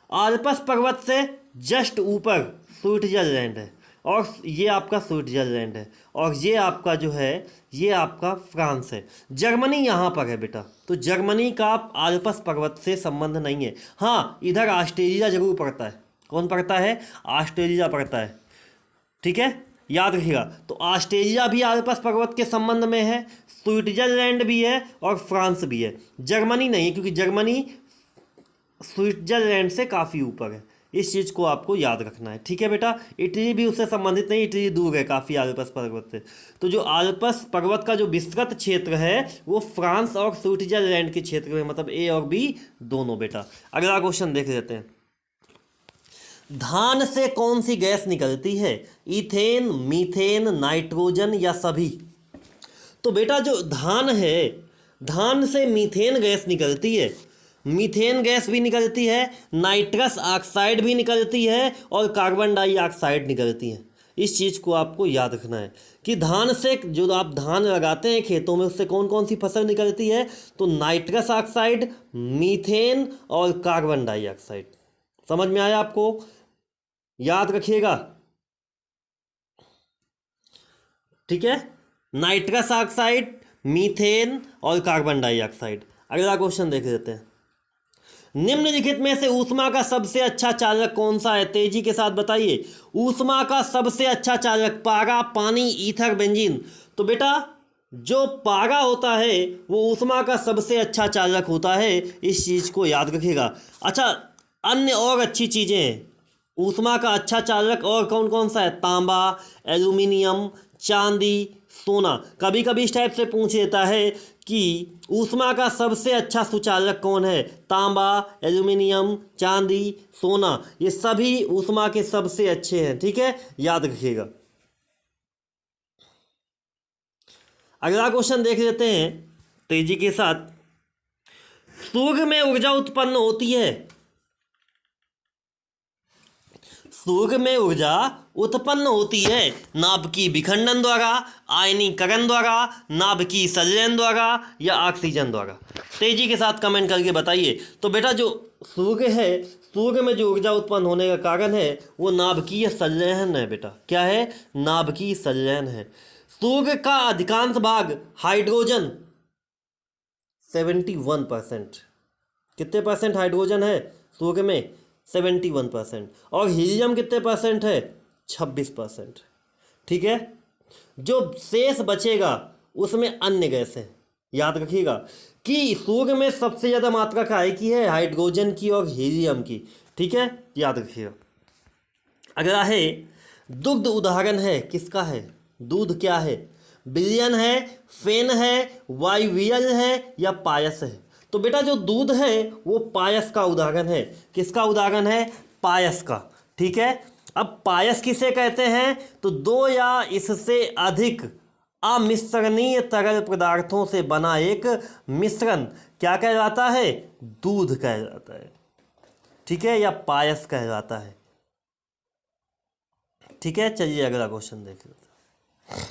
आल्प्स पर्वत से जस्ट ऊपर स्विट्जरलैंड है, और ये आपका स्विट्जरलैंड है, और ये आपका जो है ये आपका फ्रांस है। जर्मनी यहाँ पर है बेटा, तो जर्मनी का आल्प्स पर्वत से संबंध नहीं है। हाँ, इधर ऑस्ट्रेलिया जरूर पड़ता है। कौन पड़ता है? ऑस्ट्रेलिया पड़ता है, ठीक है, याद रखिएगा। तो ऑस्ट्रेलिया भी आल्प्स पर्वत के संबंध में है, स्विट्जरलैंड भी है और फ्रांस भी है। जर्मनी नहीं है, क्योंकि जर्मनी स्विट्जरलैंड से काफ़ी ऊपर है। इस चीज़ को आपको याद रखना है, ठीक है बेटा। इटली भी उससे संबंधित नहीं, इटली दूर है काफ़ी आल्प्स पर्वत से। तो जो आल्प्स पर्वत का जो विस्तृत क्षेत्र है वो फ्रांस और स्विट्जरलैंड के क्षेत्र में, मतलब ए और बी दोनों बेटा। अगला क्वेश्चन देख लेते हैं। धान से कौन सी गैस निकलती है? इथेन, मीथेन, नाइट्रोजन या सभी? तो बेटा जो धान है, धान से मीथेन गैस निकलती है, मीथेन गैस भी निकलती है, नाइट्रस ऑक्साइड भी निकलती है, और कार्बन डाइऑक्साइड निकलती है। इस चीज़ को आपको याद रखना है कि धान से, जो आप धान लगाते हैं खेतों में, उससे कौन कौन सी फसल निकलती है? तो नाइट्रस ऑक्साइड, मीथेन और कार्बन डाइऑक्साइड। समझ में आया आपको? याद रखिएगा, ठीक है। नाइट्रस ऑक्साइड, मीथेन और कार्बन डाइऑक्साइड। अगला क्वेश्चन देख लेते हैं। निम्नलिखित में से ऊष्मा का सबसे अच्छा चालक कौन सा है? तेजी के साथ बताइए। ऊष्मा का सबसे अच्छा चालक, पारा, पानी, ईथर, बेंजीन। तो बेटा जो पारा होता है वो ऊष्मा का सबसे अच्छा चालक होता है, इस चीज़ को याद रखिएगा। अच्छा, अन्य और अच्छी चीज़ें हैं ऊष्मा का अच्छा चालक, और कौन कौन सा है? तांबा, एल्यूमिनियम, चांदी, सोना। कभी कभी इस टाइप से पूछ लेता है कि ऊष्मा का सबसे अच्छा सुचालक कौन है? तांबा, एल्यूमिनियम, चांदी, सोना, ये सभी ऊष्मा के सबसे अच्छे हैं, ठीक है, याद रखिएगा। अगला क्वेश्चन देख लेते हैं तेजी के साथ। सूर्य में ऊर्जा उत्पन्न होती है, सूर्य में ऊर्जा उत्पन्न होती है नाभिकीय विखंडन द्वारा, आयनीकरण द्वारा, नाभिकीय संलयन द्वारा या ऑक्सीजन द्वारा? तेजी के साथ कमेंट करके बताइए। तो बेटा जो सूर्य है, सूर्य में जो ऊर्जा उत्पन्न होने का कारण है वो नाभिकीय संलयन है बेटा। क्या है? नाभिकीय संलयन है। सूर्य का अधिकांश भाग हाइड्रोजन 71%। कितने परसेंट हाइड्रोजन है सूर्य में? 71%। और हीलियम कितने परसेंट है? 26%, ठीक है। जो शेष बचेगा उसमें अन्य गैस है। याद रखिएगा कि सूर्य में सबसे ज़्यादा मात्रा काय की है? हाइड्रोजन की और हीलियम की, ठीक है, याद रखिएगा। अगला है दुग्ध, उदाहरण है किसका है? दूध क्या है? विलयन है, फेन है, वायवियल है या पायस है? तो बेटा जो दूध है वो पायस का उदाहरण है। किसका उदाहरण है? पायस का, ठीक है। अब पायस किसे कहते हैं? तो 2 या इससे अधिक अमिश्रणीय तरल पदार्थों से बना एक मिश्रण क्या कहलाता है? दूध कहलाता है, ठीक है, या पायस कहलाता है, ठीक है। चलिए अगला क्वेश्चन देख लेते हैं।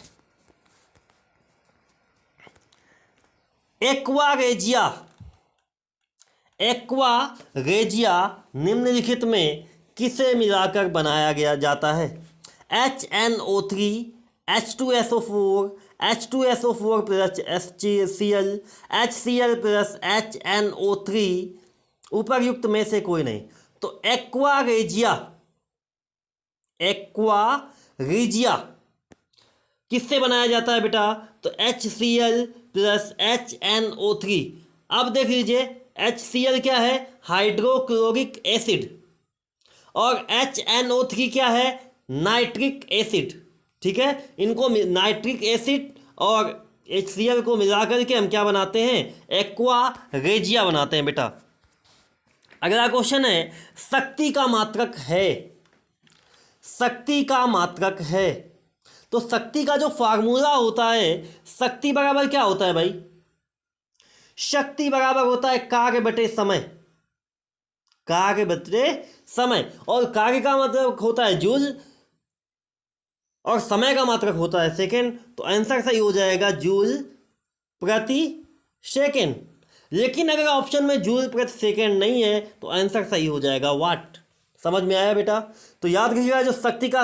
एक्वा रेजिया निम्नलिखित में किसे मिलाकर बनाया गया जाता है? HNO3, H2SO4, H2SO4 plus HCl, HCl plus HNO3, उपर्युक्त में से कोई नहीं। तो एक्वा रेजिया किससे बनाया जाता है बेटा? तो HCl प्लस HNO3। अब देख लीजिए, HCl क्या है? हाइड्रोक्लोरिक एसिड, और HNO3 क्या है? नाइट्रिक एसिड, ठीक है। इनको नाइट्रिक एसिड और HCl को मिलाकर के हम क्या बनाते हैं? एक्वा रेजिया बनाते हैं बेटा। अगला क्वेश्चन है, शक्ति का मात्रक है, शक्ति का मात्रक है। तो शक्ति का जो फार्मूला होता है, शक्ति बराबर क्या होता है भाई? शक्ति बराबर होता है कार्य बटे समय, कार्य बटे समय, और कार्य का मतलब होता है जूल और समय का मात्रक होता है सेकेंड। तो आंसर सही हो जाएगा जूल प्रति सेकेंड। लेकिन अगर ऑप्शन में जूल प्रति सेकेंड नहीं है तो आंसर सही हो जाएगा वाट। समझ में आया बेटा? तो याद रखिएगा, जो शक्ति का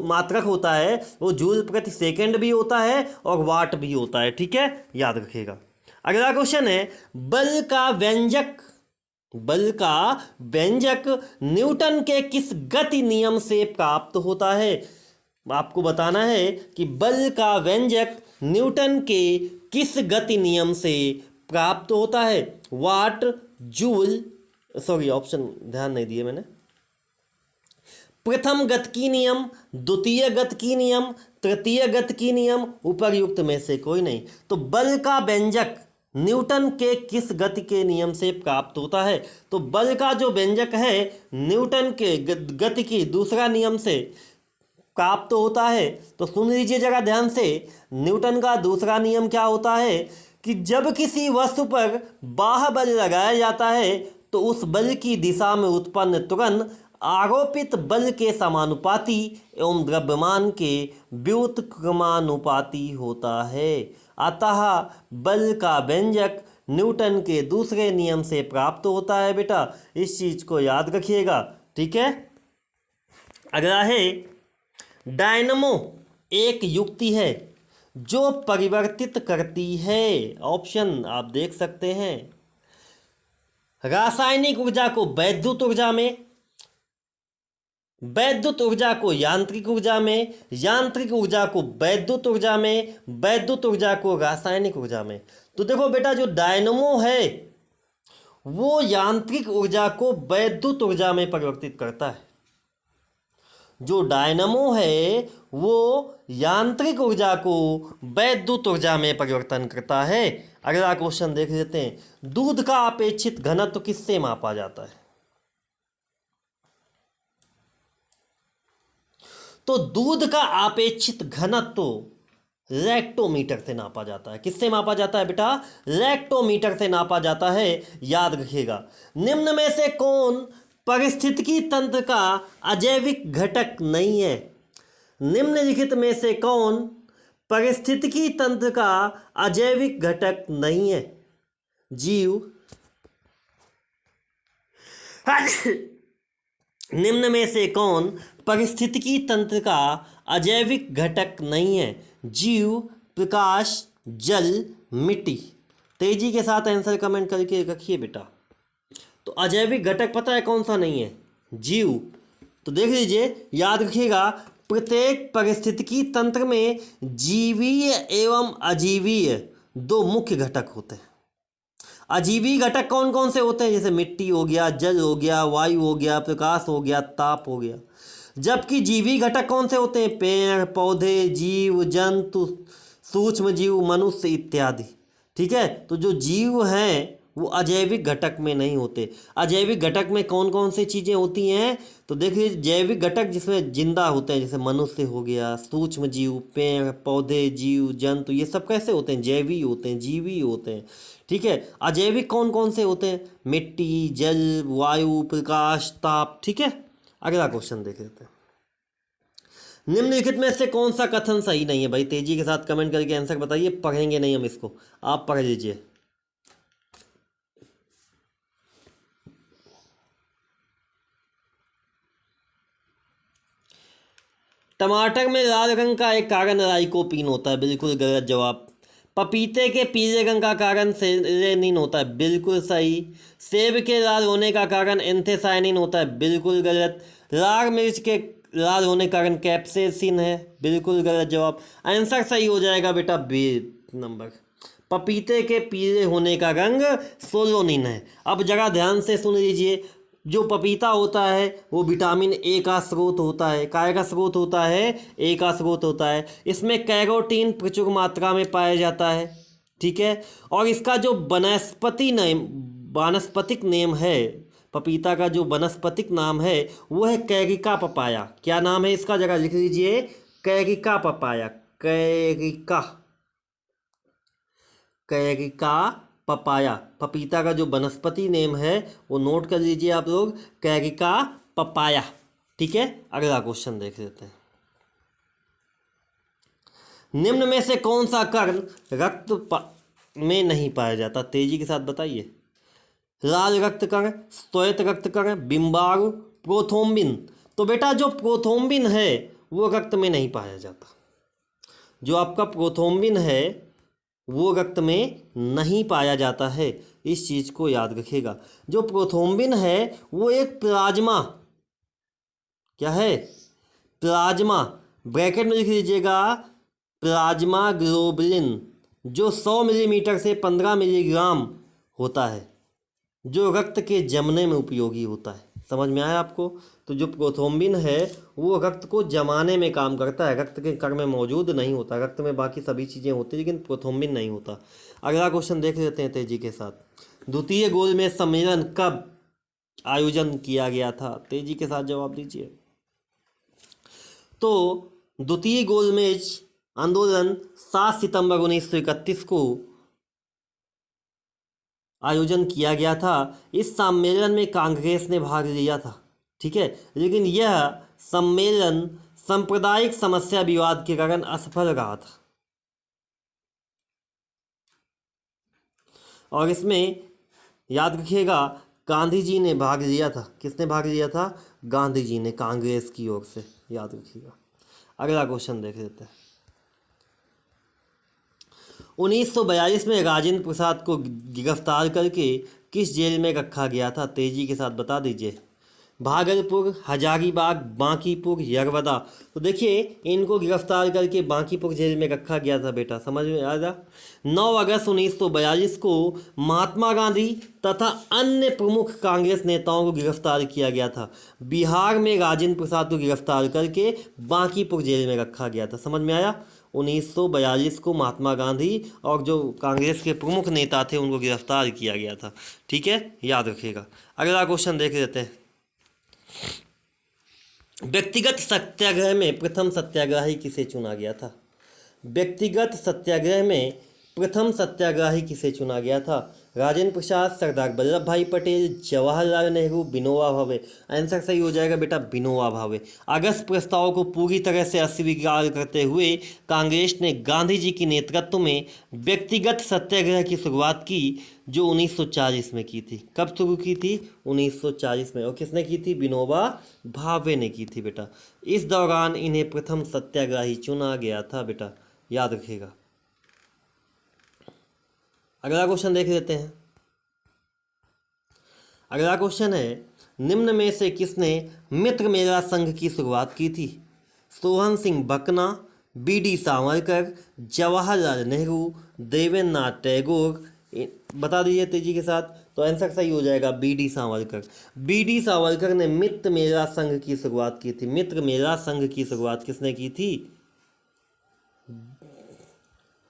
मात्रक होता है वो जूल प्रति सेकेंड भी होता है और वाट भी होता है, ठीक है, याद रखिएगा। अगला क्वेश्चन है, बल का व्यंजक न्यूटन के किस गति नियम से प्राप्त होता है? आपको बताना है कि बल का व्यंजक न्यूटन के किस गति नियम से प्राप्त होता है? वाट, जूल, सॉरी ऑप्शन ध्यान नहीं दिए मैंने। प्रथम गतिकी नियम, द्वितीय गतिकी नियम, तृतीय गतिकी नियम, उपर्युक्त में से कोई नहीं। तो बल का व्यंजक न्यूटन के किस गति के नियम से प्राप्त होता है? तो बल का जो व्यंजक है न्यूटन के गति की दूसरा नियम से प्राप्त होता है। तो सुन लीजिए जरा ध्यान से, न्यूटन का दूसरा नियम क्या होता है कि जब किसी वस्तु पर बाह्य बल लगाया जाता है तो उस बल की दिशा में उत्पन्न त्वरण आरोपित बल के समानुपाती एवं द्रव्यमान के व्युत्क्रमानुपाती होता है। अतः बल का व्यंजक न्यूटन के दूसरे नियम से प्राप्त होता है बेटा, इस चीज को याद रखिएगा, ठीक है। अगला है, डायनमो एक युक्ति है जो परिवर्तित करती है। ऑप्शन आप देख सकते हैं, रासायनिक ऊर्जा को वैद्युत ऊर्जा में, वैद्युत ऊर्जा को यांत्रिक ऊर्जा में, यांत्रिक ऊर्जा को वैद्युत ऊर्जा में, वैद्युत ऊर्जा को रासायनिक ऊर्जा में। तो देखो बेटा, जो डायनमो है वो यांत्रिक ऊर्जा को वैद्युत ऊर्जा में परिवर्तित करता है। जो डायनमो है वो यांत्रिक ऊर्जा को वैद्युत ऊर्जा में परिवर्तन करता है। अगला क्वेश्चन देख लेते हैं, दूध का अपेक्षित घनत्व किससे मापा जाता है? तो दूध का अपेक्षित घनत्व लैक्टोमीटर से नापा जाता है। किससे मापा जाता है बेटा? लैक्टोमीटर से नापा जाता है, याद रखिएगा। निम्न में से कौन पारिस्थितिकी तंत्र का अजैविक घटक नहीं है? निम्नलिखित में से कौन पारिस्थितिकी तंत्र का अजैविक घटक नहीं है? जीव। निम्न में से कौन पारिस्थितिकी तंत्र का अजैविक घटक नहीं है? जीव, प्रकाश, जल, मिट्टी। तेजी के साथ आंसर कमेंट करके रखिए बेटा। तो अजैविक घटक पता है कौन सा नहीं है? जीव। तो देख लीजिए, याद रखिएगा, प्रत्येक पारिस्थितिकी तंत्र में जीवीय एवं अजीवीय दो मुख्य घटक होते हैं। अजीवी घटक कौन कौन से होते हैं? जैसे मिट्टी हो गया, जल हो गया, वायु हो गया, प्रकाश हो गया, ताप हो गया। जबकि जीवी घटक कौन से होते हैं? पेड़, पौधे, जीव जंतु, सूक्ष्म जीव, मनुष्य इत्यादि, ठीक है। तो जो जीव हैं वो अजैविक घटक में नहीं होते। अजैविक घटक में कौन कौन सी चीज़ें होती हैं? तो देखिए, जैविक घटक जिसमें जिंदा होते हैं, जैसे मनुष्य हो गया, सूक्ष्म जीव, पेड़ पौधे, जीव जंतु, ये सब कैसे होते हैं? जैवी होते हैं, जीवी होते हैं। ठीक है। अजैविक कौन कौन से होते हैं? मिट्टी, जल, वायु, प्रकाश, ताप। ठीक है। अगला क्वेश्चन देख लेते हैं। निम्नलिखित में से कौन सा कथन सही नहीं है? भाई तेजी के साथ कमेंट करके आंसर बताइए, पढ़ेंगे नहीं हम इसको, आप पढ़ लीजिए। टमाटर में लाल रंग का एक कारण लाइकोपीन होता है, बिल्कुल गलत जवाब। पपीते के पीले रंग का कारण सेलेनिन होता है, बिल्कुल सही। सेब के लाल होने का कारण एंथोसायनिन होता है, बिल्कुल गलत। लाल मिर्च के लाल होने का कारण कैप्सेसिन है, बिल्कुल गलत जवाब। आंसर सही हो जाएगा बेटा बी नंबर। पपीते के पीले होने का रंग सोलोनिन है। अब जरा ध्यान से सुन लीजिए, जो पपीता होता है वो विटामिन ए का स्रोत होता है। काय का स्रोत होता है? ए का स्रोत होता है। इसमें कैरोटीन प्रचुर मात्रा में पाया जाता है। ठीक है। और इसका जो वानस्पतिक नेम है, पपीता का जो वनस्पतिक नाम है वो है कैरिका पपाया। क्या नाम है इसका? जरा लिख लीजिए, Carica papaya. Carica, Carica papaya. पपीता का जो वनस्पति नेम है वो नोट कर लीजिए आप लोग, कैरिका पपाया। ठीक है। अगला क्वेश्चन देख लेते हैं। निम्न में से कौन सा कण रक्त में नहीं पाया जाता? तेजी के साथ बताइए। लाल रक्त कण, श्वेत रक्त कण, बिम्बाणु, प्रोथ्रोम्बिन। तो बेटा जो प्रोथ्रोम्बिन है वो रक्त में नहीं पाया जाता। जो आपका प्रोथ्रोम्बिन है वो रक्त में नहीं पाया जाता है, इस चीज़ को याद रखिएगा। जो प्रोथ्रोम्बिन है वो एक प्लाज्मा, क्या है? प्लाज्मा, ब्रैकेट में लिख लीजिएगा, प्लाज्मा ग्लोबुलिन, जो 100 मिलीमीटर से 15 मिलीग्राम होता है, जो रक्त के जमने में उपयोगी होता है। समझ में आया आपको? तो जो प्रोथ्रोम्बिन है वो रक्त को जमाने में काम करता है, रक्त के कण में मौजूद नहीं होता। रक्त में बाकी सभी चीज़ें होती हैं लेकिन प्रोथ्रोम्बिन नहीं होता। अगला क्वेश्चन देख लेते हैं तेजी के साथ। द्वितीय गोलमेज सम्मेलन कब आयोजन किया गया था? तेजी के साथ जवाब दीजिए। तो द्वितीय गोलमेज आंदोलन 7 सितंबर 1931 को आयोजन किया गया था। इस सम्मेलन में कांग्रेस ने भाग लिया था। ठीक है। लेकिन यह सम्मेलन सांप्रदायिक समस्या विवाद के कारण असफल रहा था। और इसमें याद रखिएगा, गांधी जी ने भाग लिया था। किसने भाग लिया था? गांधी जी ने, कांग्रेस की ओर से, याद रखिएगा। अगला क्वेश्चन देख लेते हैं। 1942 में राजेंद्र प्रसाद को गिरफ्तार करके किस जेल में रखा गया था? तेजी के साथ बता दीजिए। भागलपुर, हजारीबाग, बांकीपुर, यरवदा। तो देखिए, इनको गिरफ्तार करके बांकीपुर जेल में रखा गया था बेटा, समझ में आएगा। 9 अगस्त 1942 को महात्मा गांधी तथा अन्य प्रमुख कांग्रेस नेताओं को गिरफ्तार किया गया था। बिहार में राजेंद्र प्रसाद को गिरफ्तार करके बांकीपुर जेल में रखा गया था। समझ में आया? 1942 को महात्मा गांधी और जो कांग्रेस के प्रमुख नेता थे उनको गिरफ्तार किया गया था। ठीक है, याद रखिएगा। अगला क्वेश्चन देख लेते हैं। व्यक्तिगत सत्याग्रह में प्रथम सत्याग्रही किसे चुना गया था? व्यक्तिगत सत्याग्रह में प्रथम सत्याग्रही किसे चुना गया था? राजेंद्र प्रसाद, सरदार वल्लभ भाई पटेल, जवाहरलाल नेहरू, विनोबा भावे। आंसर सही हो जाएगा बेटा विनोबा भावे। अगस्त प्रस्ताव को पूरी तरह से अस्वीकार करते हुए कांग्रेस ने गांधी जी के नेतृत्व में व्यक्तिगत सत्याग्रह की शुरुआत की, जो 1940 में की थी। कब शुरू की थी? 1940 में। और किसने की थी? विनोबा भावे ने की थी बेटा। इस दौरान इन्हें प्रथम सत्याग्रही चुना गया था बेटा, याद रखिएगा। अगला क्वेश्चन देख लेते हैं। अगला क्वेश्चन है, निम्न में से किसने मित्र मेला संघ की शुरुआत की थी? सोहन सिंह बकना, बी.डी. सावरकर, जवाहरलाल नेहरू, देवेंद्र नाथ टैगोर। बता दीजिए तेजी के साथ। तो आंसर सही हो जाएगा बी.डी. सावरकर। बी.डी. सावरकर ने मित्र मेला संघ की शुरुआत की थी। मित्र मेला संघ की शुरुआत किसने की थी?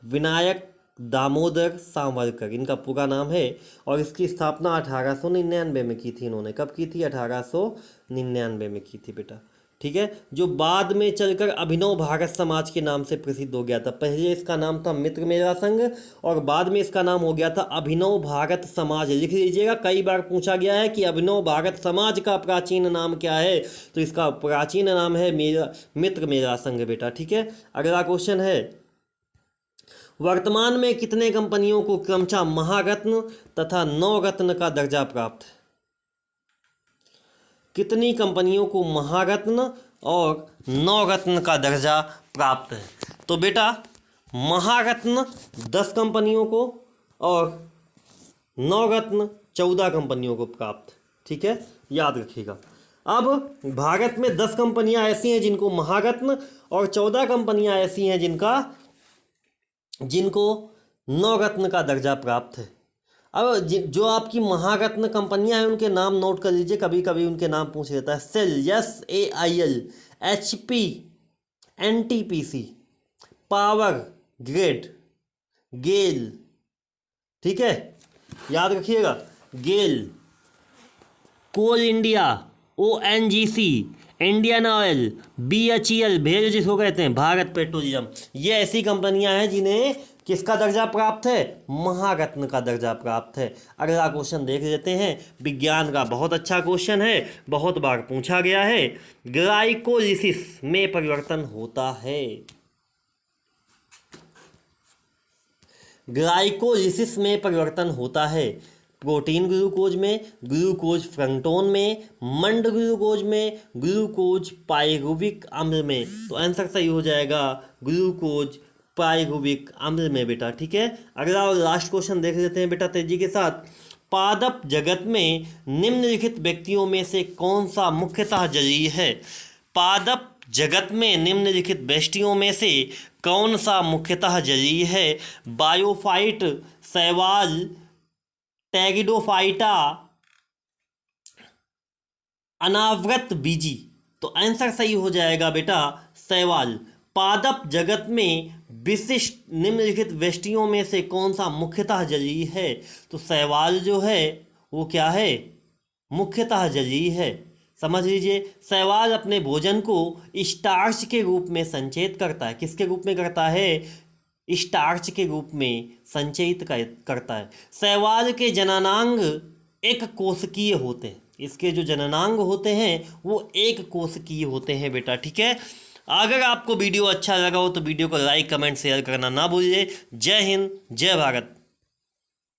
विनायक दामोदर सावरकर, इनका पूरा नाम है। और इसकी स्थापना 1899 में की थी इन्होंने। कब की थी? 1899 में की थी बेटा, ठीक है। जो बाद में चलकर अभिनव भारत समाज के नाम से प्रसिद्ध हो गया था। पहले इसका नाम था मित्र मेला संघ और बाद में इसका नाम हो गया था अभिनव भारत समाज। लिख लीजिएगा, कई बार पूछा गया है कि अभिनव भारत समाज का प्राचीन नाम क्या है, तो इसका प्राचीन नाम है मित्र मेला संघ बेटा, ठीक है। अगला क्वेश्चन है, वर्तमान में कितने कंपनियों को क्रमशः महारत्न तथा नवरत्न का दर्जा प्राप्त है? कितनी कंपनियों को महारत्न और नवरत्न का दर्जा प्राप्त है? तो बेटा महारत्न 10 कंपनियों को और नवरत्न 14 कंपनियों को प्राप्त, ठीक है, याद रखिएगा। अब भारत में 10 कंपनियां ऐसी हैं जिनको महारत्न और 14 कंपनियां ऐसी हैं जिनको नवरत्न का दर्जा प्राप्त है। अब जो आपकी महारत्न कंपनियां हैं उनके नाम नोट कर लीजिए, कभी कभी उनके नाम पूछ लेता है। SAIL, SAIL, HP, NTPC, Power Grid, GAIL, ठीक है, याद रखिएगा, गेल, कोल इंडिया, ONGC, इंडियन ऑयल, BHEL, भेल जिसको कहते हैं, भारत पेट्रोलियम, ये ऐसी कंपनियां हैं जिन्हें किसका दर्जा प्राप्त है? महारत्न का दर्जा प्राप्त है। अगला क्वेश्चन देख लेते हैं, विज्ञान का बहुत अच्छा क्वेश्चन है, बहुत बार पूछा गया है। ग्लाइकोलिसिस में परिवर्तन होता है। ग्लाइकोलिसिस में परिवर्तन होता है प्रोटीन ग्लूकोज में, ग्लूकोज फ्रंटोन में, मंड ग्लूकोज में, ग्लूकोज पाइरुविक अम्ल में। तो आंसर सही हो जाएगा ग्लूकोज पाइरुविक अम्ल में बेटा, ठीक है। अगला और लास्ट क्वेश्चन देख लेते हैं बेटा तेजी के साथ। पादप जगत में निम्नलिखित व्यक्तियों में से कौन सा मुख्यतः जलीय है? पादप जगत में निम्नलिखित व्यक्तियों में से कौन सा मुख्यतः जलीय है? बायोफाइट, शैवाल, टेगिडोफाइटा, अनावृत बीजी। तो आंसर सही हो जाएगा बेटा शैवाल। पादप जगत में विशिष्ट निम्नलिखित व्यष्टियों में से कौन सा मुख्यतः जलीय है? तो शैवाल जो है वो क्या है? मुख्यतः जलीय है। समझ लीजिए, शैवाल अपने भोजन को स्टार्च के रूप में संचयित करता है। किसके रूप में करता है? स्टार्च के रूप में संचयित करता है। शैवाल के जननांग एक कोशिकीय होते हैं। इसके जो जननांग होते हैं वो एक कोशिकीय होते हैं बेटा, ठीक है। अगर आपको वीडियो अच्छा लगा हो तो वीडियो को लाइक, कमेंट, शेयर करना ना भूलिए। जय हिंद, जय भारत।